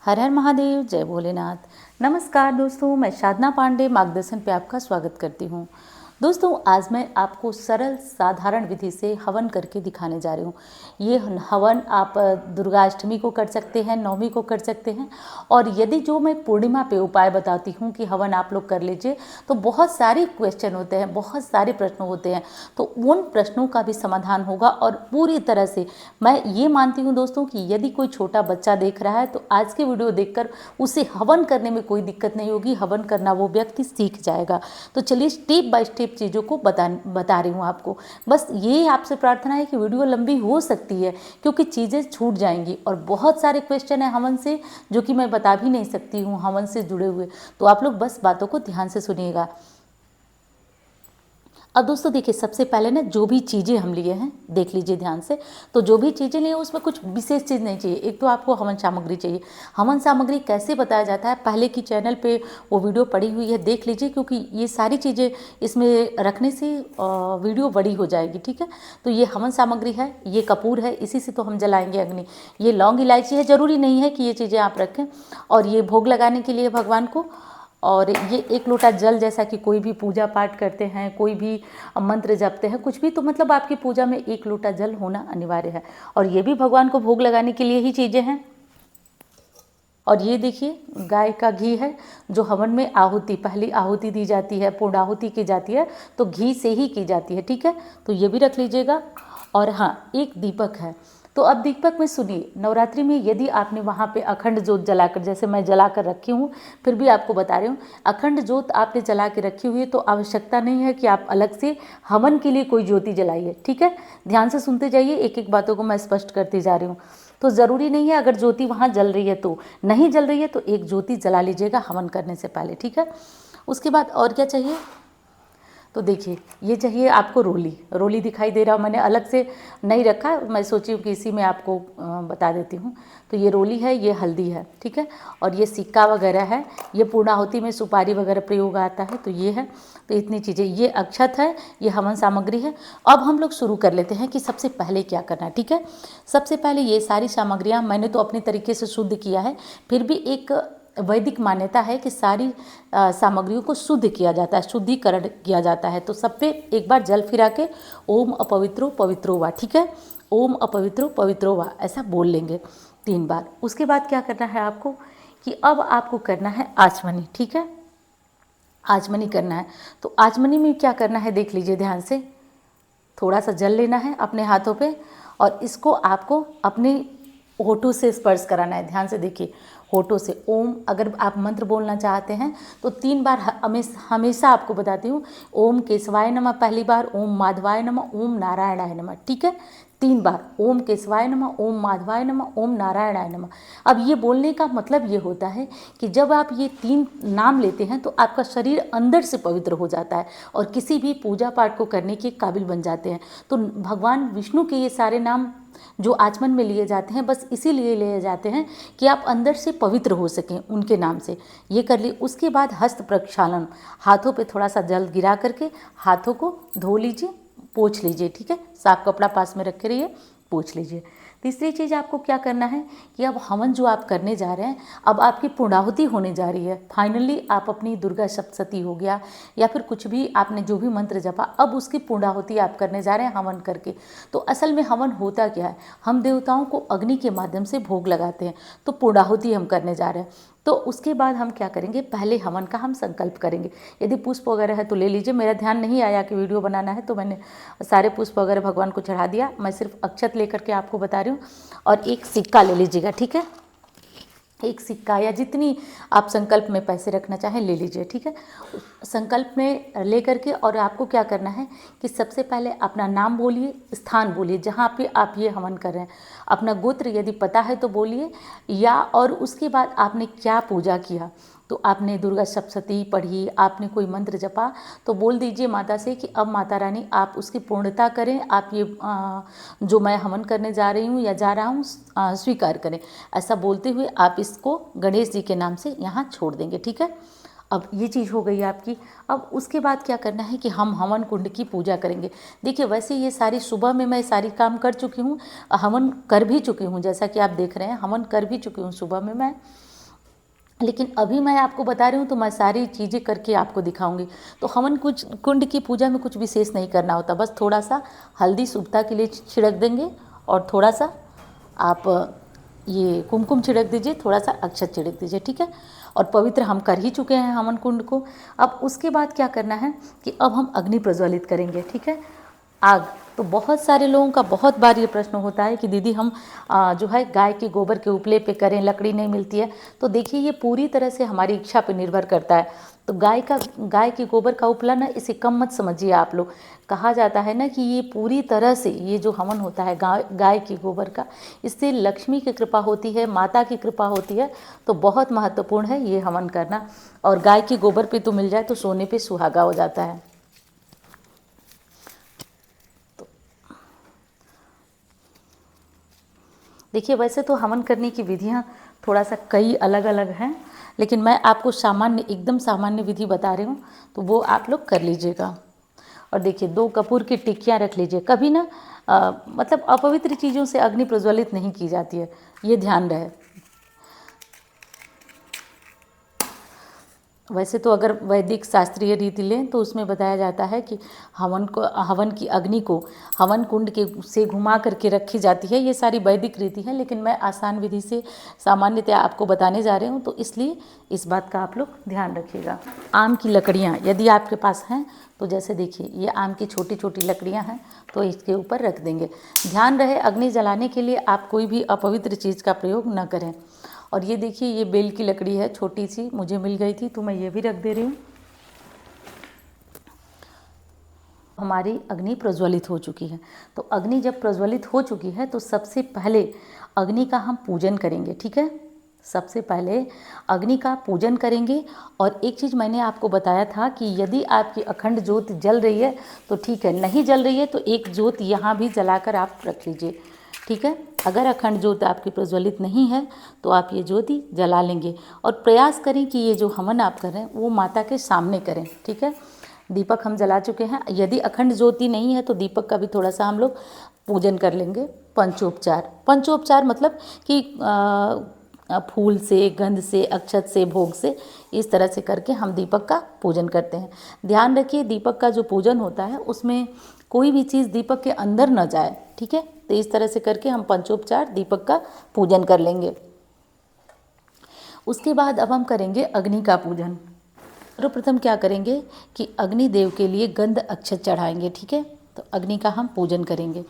हर हर महादेव, जय भोलेनाथ। नमस्कार दोस्तों, मैं साधना पांडे मार्गदर्शन पे आपका स्वागत करती हूँ। दोस्तों, आज मैं आपको सरल साधारण विधि से हवन करके दिखाने जा रही हूँ। ये हवन आप दुर्गा अष्टमी को कर सकते हैं, नवमी को कर सकते हैं। और यदि जो मैं पूर्णिमा पे उपाय बताती हूँ कि हवन आप लोग कर लीजिए, तो बहुत सारे क्वेश्चन होते हैं, बहुत सारे प्रश्न होते हैं, तो उन प्रश्नों का भी समाधान होगा। और पूरी तरह से मैं ये मानती हूँ दोस्तों कि यदि कोई छोटा बच्चा देख रहा है तो आज के वीडियो देखकर उसे हवन करने में कोई दिक्कत नहीं होगी, हवन करना वो व्यक्ति सीख जाएगा। तो चलिए स्टेप बाय स्टेप चीज़ों को बता रही हूँ आपको। बस ये आपसे प्रार्थना है कि वीडियो लंबी हो सकती है क्योंकि चीज़ें छूट जाएंगी और बहुत सारे क्वेश्चन हैं हवन से जो कि मैं बता भी नहीं सकती हूँ हवन से जुड़े हुए। तो आप लोग बस बातों को ध्यान से सुनिएगा। अब दोस्तों देखिए, सबसे पहले ना जो भी चीज़ें हम लिए हैं देख लीजिए ध्यान से। तो जो भी चीज़ें लिए उसमें कुछ विशेष चीज़ नहीं चाहिए। एक तो आपको हवन सामग्री चाहिए। हवन सामग्री कैसे बताया जाता है पहले की चैनल पे वो वीडियो पड़ी हुई है, देख लीजिए, क्योंकि ये सारी चीज़ें इसमें रखने से वीडियो बड़ी हो जाएगी। ठीक है, तो ये हवन सामग्री है, ये कपूर है, इसी से तो हम जलाएंगे अग्नि। ये लौंग इलायची है, ज़रूरी नहीं है कि ये चीज़ें आप रखें। और ये भोग लगाने के लिए भगवान को। और ये 1 लोटा जल, जैसा कि कोई भी पूजा पाठ करते हैं, कोई भी मंत्र जपते हैं, कुछ भी, तो मतलब आपकी पूजा में 1 लोटा जल होना अनिवार्य है। और ये भी भगवान को भोग लगाने के लिए ही चीज़ें हैं। और ये देखिए गाय का घी है जो हवन में आहुति, पहली आहुति दी जाती है, पूर्ण आहुति की जाती है, तो घी से ही की जाती है। ठीक है, तो ये भी रख लीजिएगा। और हाँ, एक दीपक है। तो अब दीपक में सुनिए, नवरात्रि में यदि आपने वहाँ पे अखंड जोत जलाकर, जैसे मैं जलाकर रखी हूँ, फिर भी आपको बता रही हूँ, अखंड जोत आपने जला के रखी हुई है तो आवश्यकता नहीं है कि आप अलग से हवन के लिए कोई ज्योति जलाइए। ठीक है, ध्यान से सुनते जाइए, एक एक बातों को मैं स्पष्ट करती जा रही हूँ। तो ज़रूरी नहीं है अगर ज्योति वहाँ जल रही है तो, नहीं जल रही है तो एक ज्योति जला लीजिएगा हवन करने से पहले। ठीक है, उसके बाद और क्या चाहिए, तो देखिए ये चाहिए आपको रोली। रोली दिखाई दे रहा, मैंने अलग से नहीं रखा, मैं सोची हूँ कि इसी में आपको बता देती हूँ। तो ये रोली है, ये हल्दी है। ठीक है, और ये सिक्का वगैरह है, ये पूर्णाहुति में सुपारी वगैरह प्रयोग आता है, तो ये है। तो इतनी चीज़ें, ये अक्षत है, ये हवन सामग्री है। अब हम लोग शुरू कर लेते हैं कि सबसे पहले क्या करना है। ठीक है, सबसे पहले ये सारी सामग्रियाँ मैंने तो अपने तरीके से शुद्ध किया है, फिर भी एक वैदिक मान्यता है कि सारी सामग्रियों को शुद्ध किया जाता है, शुद्धिकरण किया जाता है। तो सब पे एक बार जल फिरा के ओम अपवित्रो पवित्रो वा, ठीक है, ओम अपवित्रो पवित्रो वा ऐसा बोल लेंगे 3 बार। उसके बाद क्या करना है आपको कि अब आपको करना है आचमनी। ठीक है, आचमनी करना है। तो आचमनी में क्या करना है देख लीजिए ध्यान से। थोड़ा सा जल लेना है अपने हाथों पे और इसको आपको अपने होठों से स्पर्श कराना है। ध्यान से देखिए, होठों से ओम, अगर आप मंत्र बोलना चाहते हैं तो 3 बार हमेशा आपको बताती हूँ। ओम केशवाय नमः पहली बार, ओम माधवाय नमः, ओम नारायणाय नमः। ठीक है, 3 बार ओम केशवाय नमः, ओम माधवाय नमः, ओम नारायणाय नमः। अब ये बोलने का मतलब ये होता है कि जब आप ये 3 नाम लेते हैं तो आपका शरीर अंदर से पवित्र हो जाता है और किसी भी पूजा पाठ को करने के काबिल बन जाते हैं। तो भगवान विष्णु के ये सारे नाम जो आचमन में लिए जाते हैं, बस इसीलिए लिए जाते हैं कि आप अंदर से पवित्र हो सकें उनके नाम से। ये कर लिए। उसके बाद हस्त प्रक्षालन, हाथों पे थोड़ा सा जल गिरा करके हाथों को धो लीजिए, पोंछ लीजिए। ठीक है, साफ कपड़ा पास में रखे रहिए, पोंछ लीजिए। तीसरी चीज़ आपको क्या करना है कि अब हवन जो आप करने जा रहे हैं, अब आपकी पूर्णाहुति होने जा रही है। फाइनली आप अपनी दुर्गा सप्तशती हो गया या फिर कुछ भी आपने जो भी मंत्र जपा, अब उसकी पूर्णाहुति आप करने जा रहे हैं हवन करके। तो असल में हवन होता क्या है, हम देवताओं को अग्नि के माध्यम से भोग लगाते हैं, तो पूर्णाहुति हम करने जा रहे हैं। तो उसके बाद हम क्या करेंगे, पहले हवन का हम संकल्प करेंगे। यदि पुष्प वगैरह है तो ले लीजिए, मेरा ध्यान नहीं आया कि वीडियो बनाना है तो मैंने सारे पुष्प वगैरह भगवान को चढ़ा दिया। मैं सिर्फ अक्षत लेकर के आपको बता रही हूँ। और एक सिक्का ले लीजिएगा। ठीक है, एक सिक्का या जितनी आप संकल्प में पैसे रखना चाहें ले लीजिए। ठीक है, संकल्प में ले करके और आपको क्या करना है कि सबसे पहले अपना नाम बोलिए, स्थान बोलिए जहाँ पे आप ये हवन कर रहे हैं, अपना गोत्र यदि पता है तो बोलिए, या और उसके बाद आपने क्या पूजा किया। तो आपने दुर्गा सप्तशती पढ़ी, आपने कोई मंत्र जपा, तो बोल दीजिए माता से कि अब माता रानी आप उसकी पूर्णता करें, आप ये जो मैं हवन करने जा रही हूँ या जा रहा हूँ स्वीकार करें। ऐसा बोलते हुए आप इसको गणेश जी के नाम से यहाँ छोड़ देंगे। ठीक है, अब ये चीज़ हो गई आपकी। अब उसके बाद क्या करना है कि हम हवन कुंड की पूजा करेंगे। देखिए वैसे ये सारी सुबह में मैं सारी काम कर चुकी हूँ, हवन कर भी चुकी हूँ, जैसा कि आप देख रहे हैं हवन कर भी चुकी हूँ सुबह में मैं। लेकिन अभी मैं आपको बता रही हूँ तो मैं सारी चीज़ें करके आपको दिखाऊंगी। तो हवन कुछ कुंड की पूजा में कुछ विशेष नहीं करना होता, बस थोड़ा सा हल्दी शुभता के लिए छिड़क देंगे और थोड़ा सा आप ये कुमकुम छिड़क दीजिए, थोड़ा सा अक्षत छिड़क दीजिए, ठीक है। और पवित्र हम कर ही चुके हैं हवन कुंड को। अब उसके बाद क्या करना है कि अब हम अग्नि प्रज्वलित करेंगे, ठीक है। आग, तो बहुत सारे लोगों का बहुत बार ये प्रश्न होता है कि दीदी हम जो है गाय के गोबर के उपले पे करें, लकड़ी नहीं मिलती है। तो देखिए ये पूरी तरह से हमारी इच्छा पे निर्भर करता है। तो गाय के गोबर का उपला ना, इसे कम मत समझिए आप लोग। कहा जाता है ना कि ये पूरी तरह से ये जो हवन होता है गाय के गोबर का, इससे लक्ष्मी की कृपा होती है, माता की कृपा होती है। तो बहुत महत्वपूर्ण है ये हवन करना। और गाय के गोबर पे तो मिल जाए तो सोने पे सुहागा हो जाता है। देखिए वैसे तो हवन करने की विधियाँ थोड़ा सा कई अलग अलग हैं, लेकिन मैं आपको सामान्य, एकदम सामान्य विधि बता रही हूँ, तो वो आप लोग कर लीजिएगा। और देखिए 2 कपूर की टिक्कियाँ रख लीजिए। कभी ना मतलब अपवित्र चीज़ों से अग्नि प्रज्वलित नहीं की जाती है, ये ध्यान रहे। वैसे तो अगर वैदिक शास्त्रीय रीति लें तो उसमें बताया जाता है कि हवन की अग्नि को हवन कुंड के से घुमा करके रखी जाती है। ये सारी वैदिक रीति है, लेकिन मैं आसान विधि से सामान्यतः आपको बताने जा रही हूँ, तो इसलिए इस बात का आप लोग ध्यान रखिएगा। आम की लकड़ियाँ यदि आपके पास हैं तो जैसे देखिए ये आम की छोटी छोटी लकड़ियाँ हैं, तो इसके ऊपर रख देंगे। ध्यान रहे अग्नि जलाने के लिए आप कोई भी अपवित्र चीज़ का प्रयोग न करें। और ये देखिए ये बेल की लकड़ी है, छोटी सी मुझे मिल गई थी, तो मैं ये भी रख दे रही हूँ। हमारी अग्नि प्रज्वलित हो चुकी है। तो अग्नि जब प्रज्वलित हो चुकी है तो सबसे पहले अग्नि का हम पूजन करेंगे, ठीक है। सबसे पहले अग्नि का पूजन करेंगे। और एक चीज़ मैंने आपको बताया था कि यदि आपकी अखंड ज्योत जल रही है तो ठीक है, नहीं जल रही है तो एक ज्योत यहाँ भी जलाकर आप रख लीजिए, ठीक है। अगर अखंड ज्योत आपकी प्रज्वलित नहीं है तो आप ये ज्योति जला लेंगे। और प्रयास करें कि ये जो हवन आप कर रहे हैं वो माता के सामने करें, ठीक है। दीपक हम जला चुके हैं। यदि अखंड ज्योति नहीं है तो दीपक का भी थोड़ा सा हम लोग पूजन कर लेंगे। पंचोपचार मतलब कि फूल से, गंध से, अक्षत से, भोग से, इस तरह से करके हम दीपक का पूजन करते हैं। ध्यान रखिए दीपक का जो पूजन होता है उसमें कोई भी चीज़ दीपक के अंदर न जाए, ठीक है। तो इस तरह से करके हम पंचोपचार दीपक का पूजन कर लेंगे। उसके बाद अब हम करेंगे अग्नि का पूजन। सर्वप्रथम क्या करेंगे कि अग्नि देव के लिए गंध अक्षत चढ़ाएंगे, ठीक है। तो अग्नि का हम पूजन करेंगे।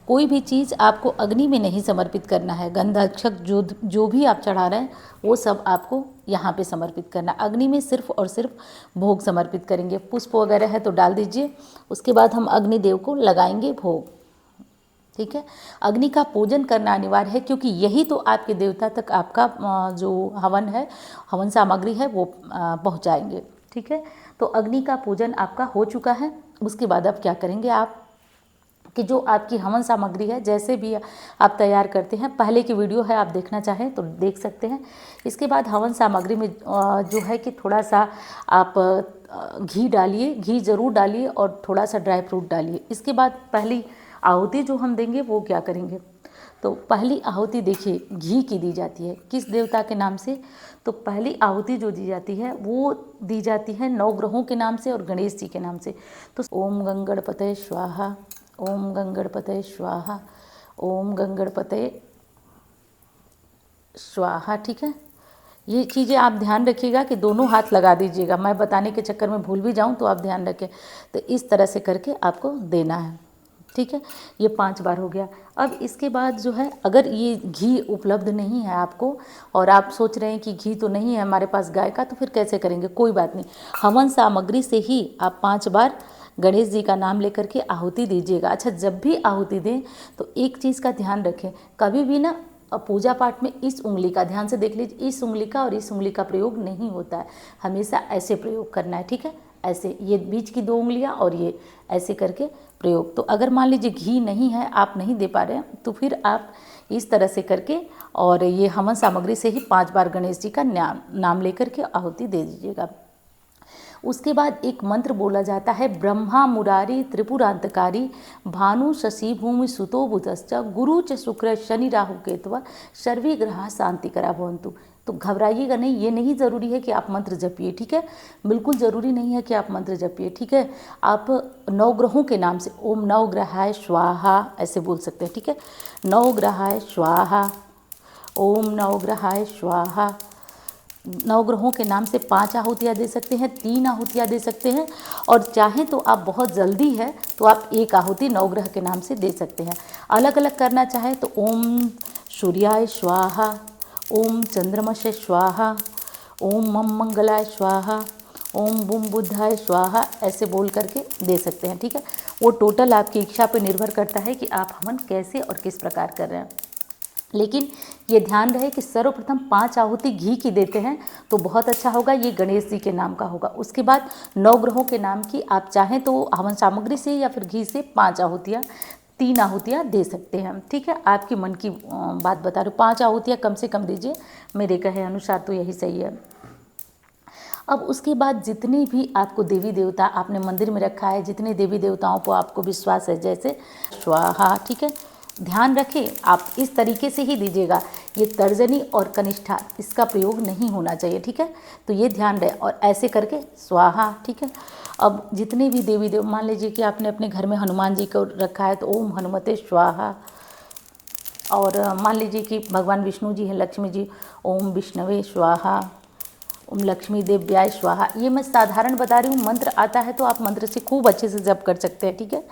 कोई भी चीज़ आपको अग्नि में नहीं समर्पित करना है। गंध अक्षत जो भी आप चढ़ा रहे हैं वो सब आपको यहाँ पे समर्पित करना। अग्नि में सिर्फ और सिर्फ भोग समर्पित करेंगे। पुष्प वगैरह है तो डाल दीजिए। उसके बाद हम अग्निदेव को लगाएंगे भोग, ठीक है। अग्नि का पूजन करना अनिवार्य है, क्योंकि यही तो आपके देवता तक आपका जो हवन है, हवन सामग्री है, वो पहुँचाएंगे, ठीक है। तो अग्नि का पूजन आपका हो चुका है। उसके बाद अब क्या करेंगे आप कि जो आपकी हवन सामग्री है, जैसे भी आप तैयार करते हैं, पहले की वीडियो है, आप देखना चाहें तो देख सकते हैं। इसके बाद हवन सामग्री में जो है कि थोड़ा सा आप घी डालिए, घी ज़रूर डालिए और थोड़ा सा ड्राई फ्रूट डालिए। इसके बाद पहली आहुति जो हम देंगे वो क्या करेंगे, तो पहली आहुति देखिए घी की दी जाती है। किस देवता के नाम से, तो पहली आहुति जो दी जाती है वो दी जाती है नवग्रहों के नाम से और गणेश जी के नाम से। तो ओम गंगणपतये स्वाहा, ओम गंगणपतये स्वाहा, ओम गंगणपतये स्वाहा, ठीक है। ये चीज़ें आप ध्यान रखिएगा कि दोनों हाथ लगा दीजिएगा। मैं बताने के चक्कर में भूल भी जाऊं तो आप ध्यान रखें। तो इस तरह से करके आपको देना है, ठीक है। ये 5 बार हो गया। अब इसके बाद जो है, अगर ये घी उपलब्ध नहीं है आपको और आप सोच रहे हैं कि घी तो नहीं है हमारे पास गाय का, तो फिर कैसे करेंगे, कोई बात नहीं। हवन सामग्री से ही आप 5 बार गणेश जी का नाम लेकर के आहुति दीजिएगा। अच्छा, जब भी आहुति दें तो एक चीज़ का ध्यान रखें, कभी भी ना पूजा पाठ में इस उंगली का, ध्यान से देख लीजिए, इस उंगली का और इस उंगली का प्रयोग नहीं होता है। हमेशा ऐसे प्रयोग करना है, ठीक है। ऐसे, ये बीच की 2 उंगलियां और ये ऐसे करके प्रयोग। तो अगर मान लीजिए घी नहीं है, आप नहीं दे पा रहे हैं, तो फिर आप इस तरह से करके और ये हवन सामग्री से ही 5 बार गणेश जी का नाम लेकर के आहुति दे दीजिएगा। उसके बाद एक मंत्र बोला जाता है, ब्रह्मा मुरारी त्रिपुरांतकारी भानु शशि भूमि सुतो बुधश्च गुरु च शुक्र शनि राहु केतु सर्वे ग्रह शांति करा भवन्तु। तो घबराइएगा नहीं, ये नहीं ज़रूरी है कि आप मंत्र जपिए, ठीक है, बिल्कुल ज़रूरी नहीं है कि आप मंत्र जपिए, ठीक है। आप नवग्रहों के नाम से ओम नवग्रहाय स्वाहा ऐसे बोल सकते हैं, ठीक है, नवग्रहाय स्वाहा, ओम नवग्रहाय स्वाहा। नवग्रहों के नाम से 5 आहुतियाँ दे सकते हैं, 3 आहुतियाँ दे सकते हैं, और चाहें तो आप बहुत जल्दी है तो आप 1 आहुति नवग्रह के नाम से दे सकते हैं। अलग अलग करना चाहें तो ओम सूर्याय स्वाहा, ओम चंद्रमसे स्वाहा, ओम मम मंगलाय स्वाहा, ओम बुम बुद्धाय स्वाहा ऐसे बोल करके दे सकते हैं, ठीक है। वो टोटल आपकी इच्छा पर निर्भर करता है कि आप हवन कैसे और किस प्रकार कर रहे हैं। लेकिन ये ध्यान रहे कि सर्वप्रथम 5 आहुति घी की देते हैं तो बहुत अच्छा होगा, ये गणेश जी के नाम का होगा। उसके बाद 9 ग्रहों के नाम की आप चाहें तो हवन सामग्री से या फिर घी से 5 आहुतियाँ, 3 आहुतियाँ दे सकते हैं, ठीक है। आपकी मन की बात बता रही हूँ, 5 आहुतियाँ कम से कम दीजिए, मेरे कहे अनुसार तो यही सही है। अब उसके बाद जितने भी आपको देवी देवता आपने मंदिर में रखा है, जितने देवी देवताओं को आपको विश्वास है, जैसे स्वाहा, ठीक है, ध्यान रखें आप इस तरीके से ही दीजिएगा, ये तर्जनी और कनिष्ठा इसका प्रयोग नहीं होना चाहिए, ठीक है, तो ये ध्यान रहे, और ऐसे करके स्वाहा, ठीक है। अब जितने भी देवी देव, मान लीजिए कि आपने अपने घर में हनुमान जी को रखा है तो ओम हनुमते स्वाहा, और मान लीजिए कि भगवान विष्णु जी हैं, लक्ष्मी जी, ओम विष्णवे स्वाहा, ओम लक्ष्मी देव्याय स्वाहा। ये मैं साधारण बता रही हूँ, मंत्र आता है तो आप मंत्र से खूब अच्छे से जप कर सकते हैं, ठीक है।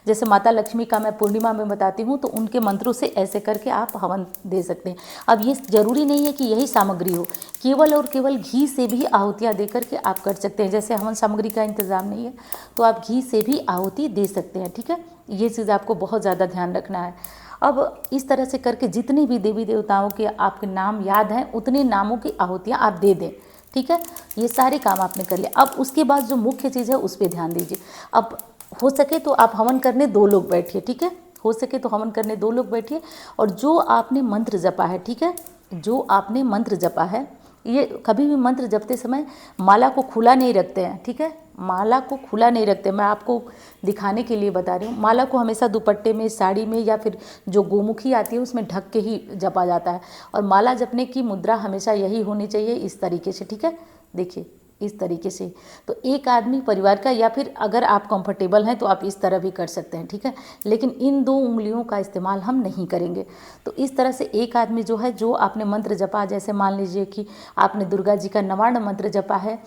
जैसे माता लक्ष्मी का मैं पूर्णिमा में बताती हूँ तो उनके मंत्रों से ऐसे करके आप हवन दे सकते हैं। अब ये ज़रूरी नहीं है कि यही सामग्री हो, केवल और केवल घी से भी आहुतियाँ दे करके आप कर सकते हैं। जैसे हवन सामग्री का इंतज़ाम नहीं है तो आप घी से भी आहुति दे सकते हैं, ठीक है। ये चीज़ आपको बहुत ज़्यादा ध्यान रखना है। अब इस तरह से करके जितनी भी देवी देवताओं के आपके नाम याद हैं उतने नामों की आहुतियाँ आप दे दें, ठीक है। ये सारे काम आपने कर लिया। अब उसके बाद जो मुख्य चीज़ है उस पर ध्यान दीजिए। अब हो सके तो आप हवन करने 2 लोग बैठिए, ठीक है, हो सके तो हवन करने 2 लोग बैठिए, और जो आपने मंत्र जपा है, ठीक है, जो आपने मंत्र जपा है, ये कभी भी मंत्र जपते समय माला को खुला नहीं रखते हैं, ठीक है, माला को खुला नहीं रखते। मैं आपको दिखाने के लिए बता रही हूँ, माला को हमेशा दुपट्टे में, साड़ी में या फिर जो गोमुखी आती है उसमें ढक के ही जपा जाता है, और माला जपने की मुद्रा हमेशा यही होनी चाहिए, इस तरीके से, ठीक है, देखिए इस तरीके से। तो एक आदमी परिवार का, या फिर अगर आप कंफर्टेबल हैं तो आप इस तरह भी कर सकते हैं, ठीक है, लेकिन इन 2 उंगलियों का इस्तेमाल हम नहीं करेंगे। तो इस तरह से एक आदमी जो है, जो आपने मंत्र जपा, जैसे मान लीजिए कि आपने दुर्गा जी का नवार्ण मंत्र जपा है,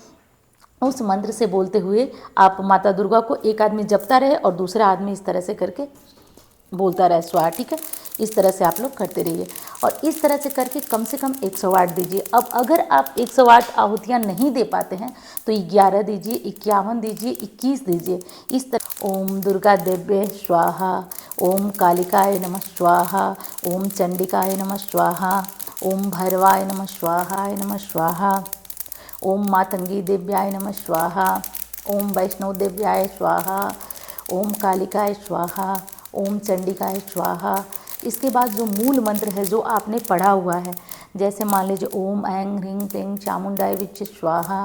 उस मंत्र से बोलते हुए आप माता दुर्गा को, एक आदमी जपता रहे और दूसरा आदमी इस तरह से करके बोलता रहे स्वाहा, ठीक है। इस तरह से आप लोग करते रहिए, और इस तरह से करके कम से कम 108 दीजिए। अब अगर आप 108 आहुतियाँ नहीं दे पाते हैं तो 11 दीजिए, 51 दीजिए, 21 दीजिए, इस तरह। ओम दुर्गा देव्ये स्वाहा, ओम कालिकाय नमः स्वाहा, ओम चंडिकाय नमः स्वाहा, ओम भैरवाय नमः स्वाहाय नमः स्वाहा, ओम मातंगी देव्याय नमः स्वाहा, ओम वैष्णव देव्याय स्वाहा, ओम कालिकाय स्वाहा, ओम चंडिकाय स्वाहा। इसके बाद जो मूल मंत्र है जो आपने पढ़ा हुआ है, जैसे मान लीजिए ओम ऐं ह्रीं क्लीं चामुंडाय विच्चे स्वाहा,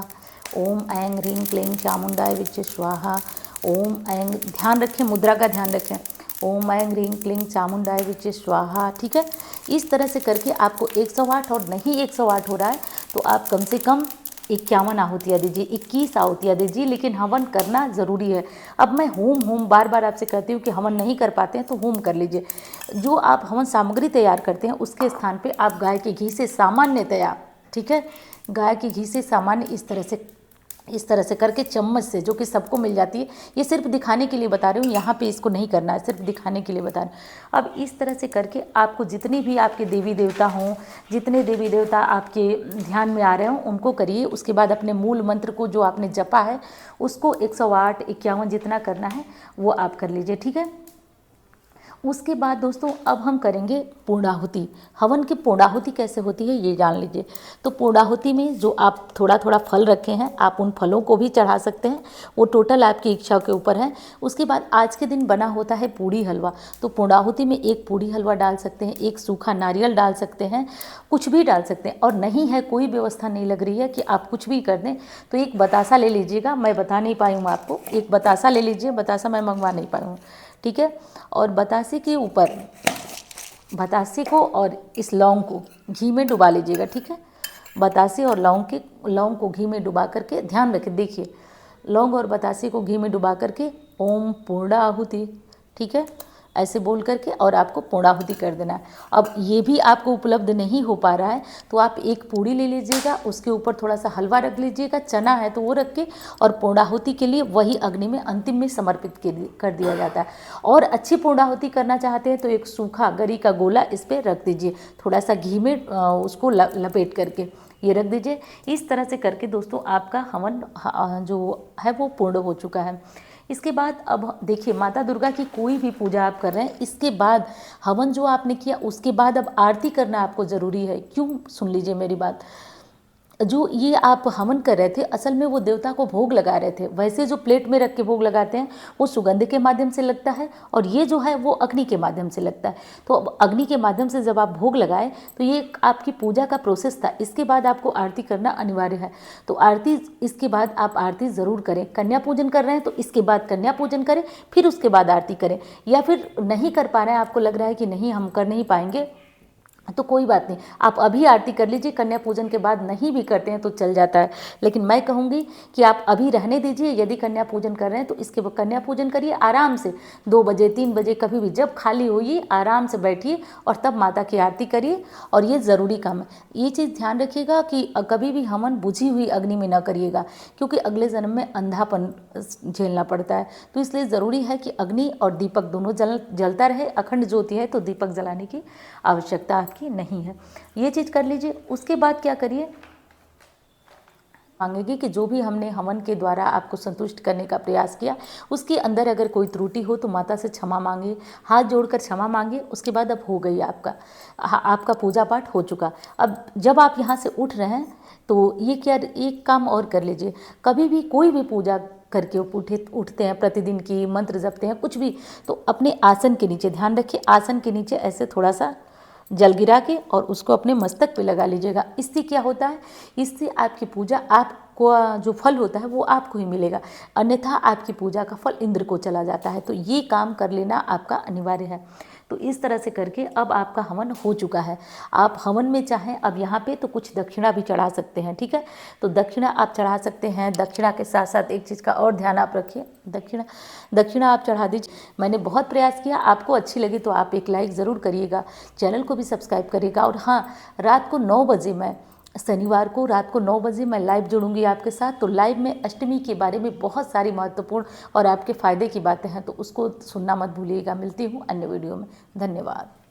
ओम ऐं ह्रीं क्लीं चामुंडाय विच्चे स्वाहा, ओम ऐं, ध्यान रखें, मुद्रा का ध्यान रखें, ओम ऐं ह्रीं क्लीं चामुंडाय विच्चे स्वाहा, ठीक है। इस तरह से करके आपको 108, और नहीं 108 हो रहा है तो आप कम से कम 51 आहुतियाँ दीजिए, 21 आहुतियाँ दीजिए, लेकिन हवन करना ज़रूरी है। अब मैं होम बार बार आपसे कहती हूँ कि हवन नहीं कर पाते हैं तो होम कर लीजिए। जो आप हवन सामग्री तैयार करते हैं उसके स्थान पे आप गाय के घी से सामान्यतया, ठीक है, गाय के घी से सामान्य इस तरह से करके चम्मच से, जो कि सबको मिल जाती है, ये सिर्फ दिखाने के लिए बता रही हूँ, यहाँ पे इसको नहीं करना है, सिर्फ दिखाने के लिए बता रही हूँ। अब इस तरह से करके आपको जितने भी आपके देवी देवता हों, जितने देवी देवता आपके ध्यान में आ रहे हों उनको करिए। उसके बाद अपने मूल मंत्र को जो आपने जपा है उसको 108, 51 जितना करना है वो आप कर लीजिए, ठीक है। उसके बाद दोस्तों अब हम करेंगे पूर्णाहुति। हवन की पूर्णाहुति कैसे होती है ये जान लीजिए। तो पूर्णाहुति में जो आप थोड़ा थोड़ा फल रखे हैं आप उन फलों को भी चढ़ा सकते हैं, वो टोटल आपकी इच्छा के ऊपर है। उसके बाद आज के दिन बना होता है पूड़ी हलवा, तो पूर्णाहुति में एक पूड़ी हलवा डाल सकते हैं, एक सूखा नारियल डाल सकते हैं, कुछ भी डाल सकते हैं। और नहीं है, कोई व्यवस्था नहीं लग रही है कि आप कुछ भी कर दें, तो एक बतासा ले लीजिएगा। मैं बता नहीं पाई हूँ आपको, एक बतासा ले लीजिए, बतासा मैं मंगवा नहीं पाई हूँ, ठीक है। और बतासे के ऊपर बतासे को और इस लौंग को घी में डुबा लीजिएगा, ठीक है। बतासे और लौंग को घी में डुबा करके, ध्यान रखें, देखिए लौंग और बतासे को घी में डुबा करके ओम पूर्णाहुति, ठीक है, ऐसे बोल करके और आपको पूर्णाहुति कर देना है। अब ये भी आपको उपलब्ध नहीं हो पा रहा है तो आप एक पूड़ी ले लीजिएगा, उसके ऊपर थोड़ा सा हलवा रख लीजिएगा, चना है तो वो रख के, और पूर्णाहुति के लिए वही अग्नि में अंतिम में समर्पित कर दिया जाता है। और अच्छी पूर्णाहुति करना चाहते हैं तो एक सूखा गरी का गोला इस पर रख दीजिए, थोड़ा सा घी में उसको लपेट करके ये रख दीजिए। इस तरह से करके दोस्तों आपका हवन जो है वो पूर्ण हो चुका है। इसके बाद अब देखिए, माता दुर्गा की कोई भी पूजा आप कर रहे हैं, इसके बाद हवन जो आपने किया उसके बाद अब आरती करना आपको ज़रूरी है। क्यों, सुन लीजिए मेरी बात। जो ये आप हवन कर रहे थे, असल में वो देवता को भोग लगा रहे थे। वैसे जो प्लेट में रख के भोग लगाते हैं वो सुगंध के माध्यम से लगता है, और ये जो है वो अग्नि के माध्यम से लगता है। तो अब अग्नि के माध्यम से जब आप भोग लगाए तो ये आपकी पूजा का प्रोसेस था। इसके बाद आपको आरती करना अनिवार्य है। तो आरती, इसके बाद आप आरती ज़रूर करें। कन्या पूजन कर रहे हैं तो इसके बाद कन्या पूजन करें, फिर उसके बाद आरती करें। या फिर नहीं कर पा रहे हैं, आपको लग रहा है कि नहीं हम कर नहीं पाएंगे, तो कोई बात नहीं, आप अभी आरती कर लीजिए। कन्या पूजन के बाद नहीं भी करते हैं तो चल जाता है, लेकिन मैं कहूँगी कि आप अभी रहने दीजिए। यदि कन्या पूजन कर रहे हैं तो इसके बाद कन्या पूजन करिए आराम से, 2 बजे 3 बजे कभी भी जब खाली होइए आराम से बैठिए और तब माता की आरती करिए। और ये ज़रूरी काम है। ये चीज़ ध्यान रखिएगा कि कभी भी हवन बुझी हुई अग्नि में न करिएगा, क्योंकि अगले जन्म में अंधापन झेलना पड़ता है। तो इसलिए ज़रूरी है कि अग्नि और दीपक दोनों जलता रहे। अखंड ज्योति है तो दीपक जलाने की आवश्यकता की नहीं है। ये चीज़ कर लीजिए। उसके बाद क्या करिए, मांगेगी कि जो भी हमने हवन के द्वारा आपको संतुष्ट करने का प्रयास किया उसके अंदर अगर कोई त्रुटि हो तो माता से क्षमा मांगिए, हाथ जोड़कर क्षमा मांगिए। उसके बाद अब हो गई आपका पूजा पाठ हो चुका। अब जब आप यहाँ से उठ रहे हैं तो ये क्या, एक काम और कर लीजिए। कभी भी कोई भी पूजा करके उठते हैं, प्रतिदिन की मंत्र जपते हैं कुछ भी, तो अपने आसन के नीचे, ध्यान रखिए, आसन के नीचे ऐसे थोड़ा सा जल गिरा के और उसको अपने मस्तक पे लगा लीजिएगा। इससे क्या होता है, इससे आपकी पूजा, आपको जो फल होता है वो आपको ही मिलेगा, अन्यथा आपकी पूजा का फल इंद्र को चला जाता है। तो ये काम कर लेना आपका अनिवार्य है। तो इस तरह से करके अब आपका हवन हो चुका है। आप हवन में चाहें अब यहाँ पे तो कुछ दक्षिणा भी चढ़ा सकते हैं, ठीक है। तो दक्षिणा आप चढ़ा सकते हैं। दक्षिणा के साथ साथ एक चीज़ का और ध्यान आप रखिए, दक्षिणा आप चढ़ा दीजिए। मैंने बहुत प्रयास किया, आपको अच्छी लगी तो आप एक लाइक ज़रूर करिएगा, चैनल को भी सब्सक्राइब करिएगा। और हाँ, रात को 9 बजे मैं, शनिवार को रात को 9 बजे मैं लाइव जुड़ूंगी आपके साथ। तो लाइव में अष्टमी के बारे में बहुत सारी महत्वपूर्ण और आपके फ़ायदे की बातें हैं, तो उसको सुनना मत भूलिएगा। मिलती हूँ अन्य वीडियो में। धन्यवाद।